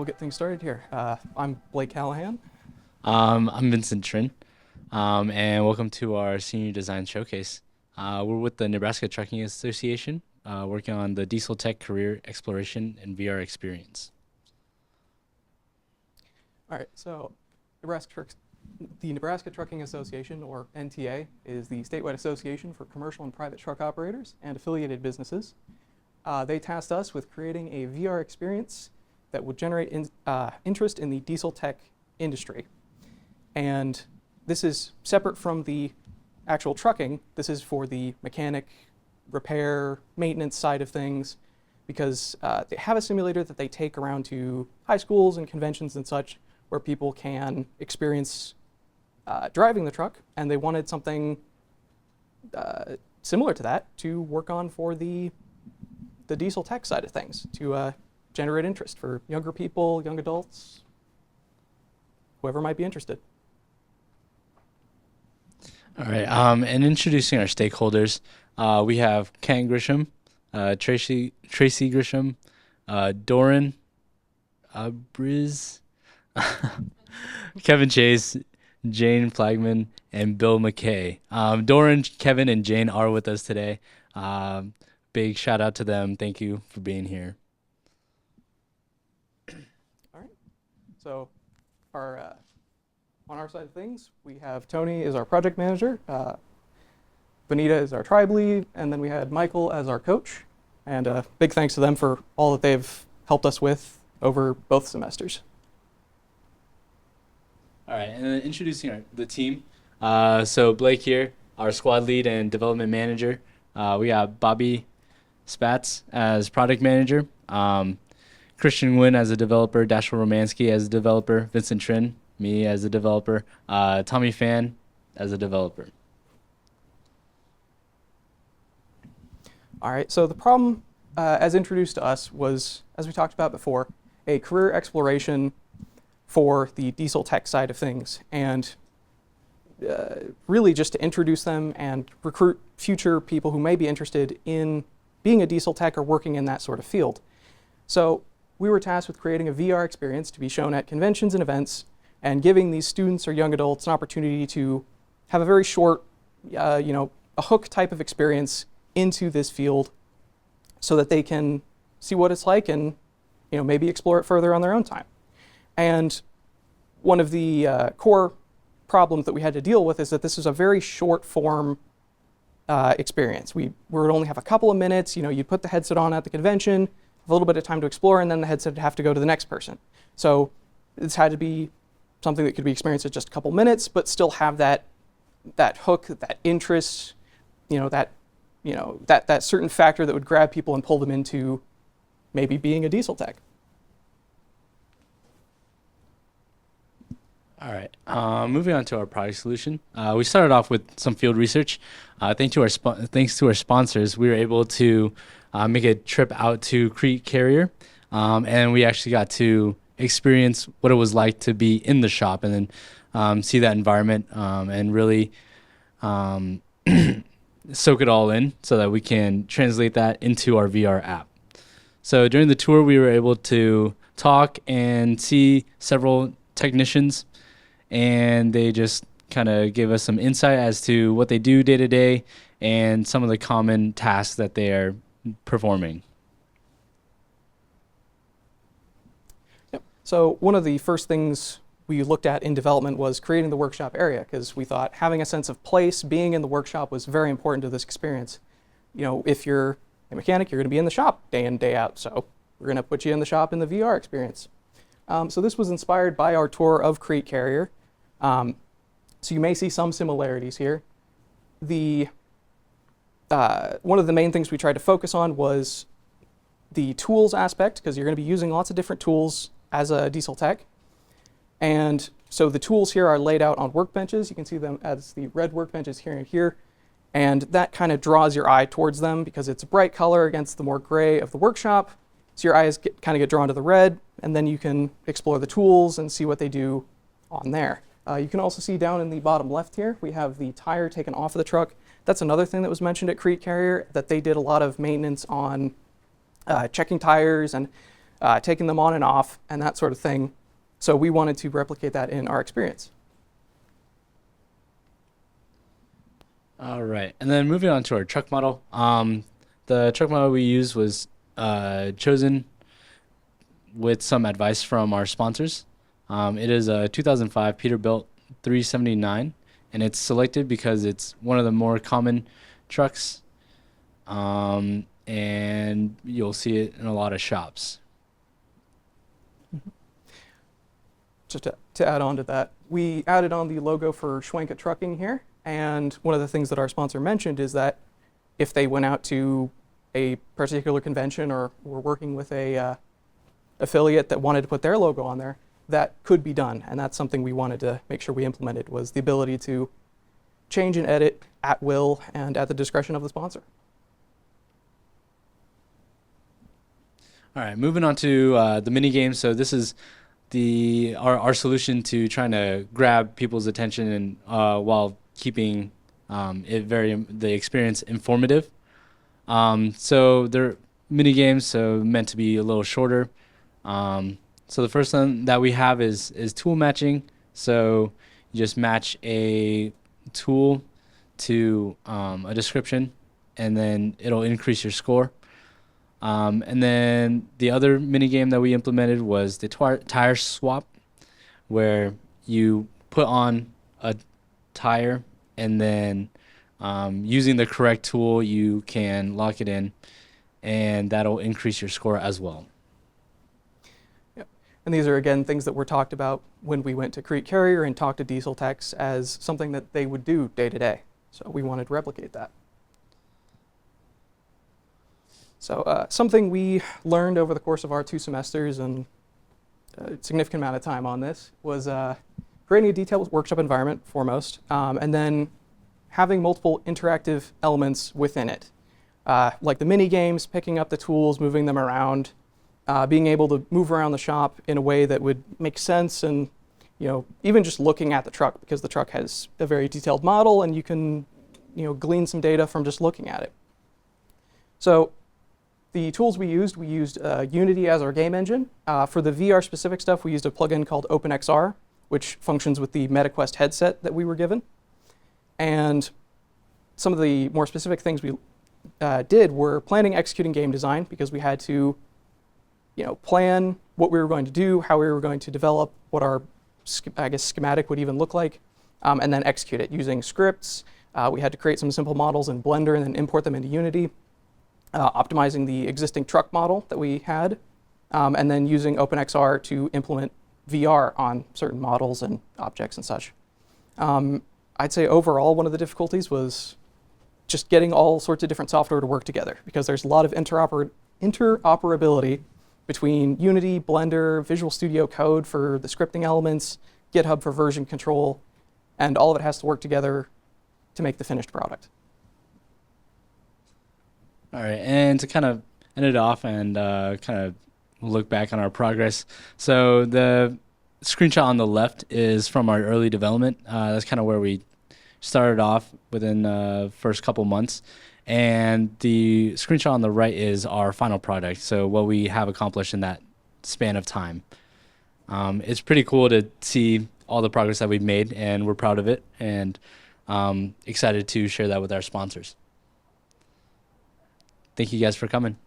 we'll get things started here. I'm Blake Callahan. I'm Vincent Trin, and welcome to our Senior Design Showcase. We're with the Nebraska Trucking Association, working on the Diesel Tech Career Exploration and VR Experience. All right, so the Nebraska Trucking Association, or NTA, is the statewide association for commercial and private truck operators and affiliated businesses. They tasked us with creating a VR experience that would generate interest in the diesel tech industry. And this is separate from the actual trucking. This is for the mechanic, repair, maintenance side of things, because they have a simulator that they take around to high schools and conventions and such, where people can experience driving the truck, and they wanted something similar to that to work on for the diesel tech side of things, to generate interest for younger people, young adults, whoever might be interested. All right, and introducing our stakeholders, we have Ken Grisham, Tracy Grisham, Doran Briz, Kevin Chase, Jane Flagman, and Bill McKay. Doran, Kevin, and Jane are with us today. Big shout out to them. Thank you for being here. All right. So on our side of things, we have Tony as our project manager, Benita as our tribe lead, and then we had Michael as our coach. And big thanks to them for all that they've helped us with over both semesters. All right, and then introducing the team. So Blake here, our squad lead and development manager. We got Bobby Spatz as product manager, Christian Nguyen as a developer, Dashel Romansky as a developer, Vincent Trin, me as a developer, Tommy Fan as a developer. All right, so the problem as introduced to us was, as we talked about before, a career exploration for the diesel tech side of things, and really just to introduce them and recruit future people who may be interested in being a diesel tech or working in that sort of field. So we were tasked with creating a VR experience to be shown at conventions and events, and giving these students or young adults an opportunity to have a very short, a hook type of experience into this field, so that they can see what it's like and maybe explore it further on their own time. And one of the core problems that we had to deal with is that this is a very short form experience. We would only have a couple of minutes. You'd put the headset on at the convention, a little bit of time to explore, and then the headset would have to go to the next person. So this had to be something that could be experienced in just a couple minutes, but still have that hook, that interest, that certain factor that would grab people and pull them into maybe being a diesel tech. All right, moving on to our product solution. We started off with some field research. Thanks to our sponsors, we were able to make a trip out to Crete Carrier, and we actually got to experience what it was like to be in the shop, and then see that environment, and really soak it all in so that we can translate that into our VR app. So during the tour, we were able to talk and see several technicians, and they just kind of gave us some insight as to what they do day to day and some of the common tasks that they are performing. Yep. So one of the first things we looked at in development was creating the workshop area, because we thought having a sense of place, being in the workshop, was very important to this experience. If you're a mechanic, you're going to be in the shop day in, day out. So we're going to put you in the shop in the VR experience. So this was inspired by our tour of Crete Carrier. So you may see some similarities here. One of the main things we tried to focus on was the tools aspect, because you're going to be using lots of different tools as a diesel tech. And so the tools here are laid out on workbenches. You can see them as the red workbenches here and here. And that kind of draws your eye towards them because it's a bright color against the more gray of the workshop. So your eyes kind of get drawn to the red, and then you can explore the tools and see what they do on there. You can also see down in the bottom left here, we have the tire taken off of the truck. That's another thing that was mentioned at Crete Carrier, that they did a lot of maintenance on checking tires and taking them on and off, and that sort of thing. So we wanted to replicate that in our experience. All right, and then moving on to our truck model. The truck model we used was chosen with some advice from our sponsors. It is a 2005 Peterbilt 379, and it's selected because it's one of the more common trucks, and you'll see it in a lot of shops. Just to add on to that, we added on the logo for Schwenka Trucking here, and one of the things that our sponsor mentioned is that if they went out to a particular convention or were working with a affiliate that wanted to put their logo on there, that could be done, and that's something we wanted to make sure we implemented, was the ability to change and edit at will and at the discretion of the sponsor. All right, moving on to the mini games. So this is our solution to trying to grab people's attention and while keeping the experience informative. So they're mini games, so meant to be a little shorter. So the first one that we have is tool matching. So you just match a tool to a description, and then it'll increase your score. And then the other mini game that we implemented was the tire swap, where you put on a tire, and then using the correct tool, you can lock it in, and that'll increase your score as well. Yep. And these are, again, things that were talked about when we went to Crete Carrier and talked to diesel techs as something that they would do day to day. So we wanted to replicate that. So something we learned over the course of our 2 semesters and a significant amount of time on this was creating a detailed workshop environment foremost, and then having multiple interactive elements within it, like the mini games, picking up the tools, moving them around, being able to move around the shop in a way that would make sense, and even just looking at the truck, because the truck has a very detailed model, and you can glean some data from just looking at it. So the tools we used Unity as our game engine. For the VR specific stuff, we used a plugin called OpenXR, which functions with the MetaQuest headset that we were given. And some of the more specific things we did were planning, executing game design, because we had to plan what we were going to do, how we were going to develop, what our schematic would even look like, and then execute it using scripts. We had to create some simple models in Blender and then import them into Unity. Optimizing the existing truck model that we had, and then using OpenXR to implement VR on certain models and objects and such. I'd say overall one of the difficulties was just getting all sorts of different software to work together, because there's a lot of interoperability between Unity, Blender, Visual Studio Code for the scripting elements, GitHub for version control, and all of it has to work together to make the finished product. All right, and to kind of end it off and kind of look back on our progress. So the screenshot on the left is from our early development. That's kind of where we started off within the first couple months. And the screenshot on the right is our final product, so what we have accomplished in that span of time. It's pretty cool to see all the progress that we've made, and we're proud of it, and excited to share that with our sponsors. Thank you guys for coming.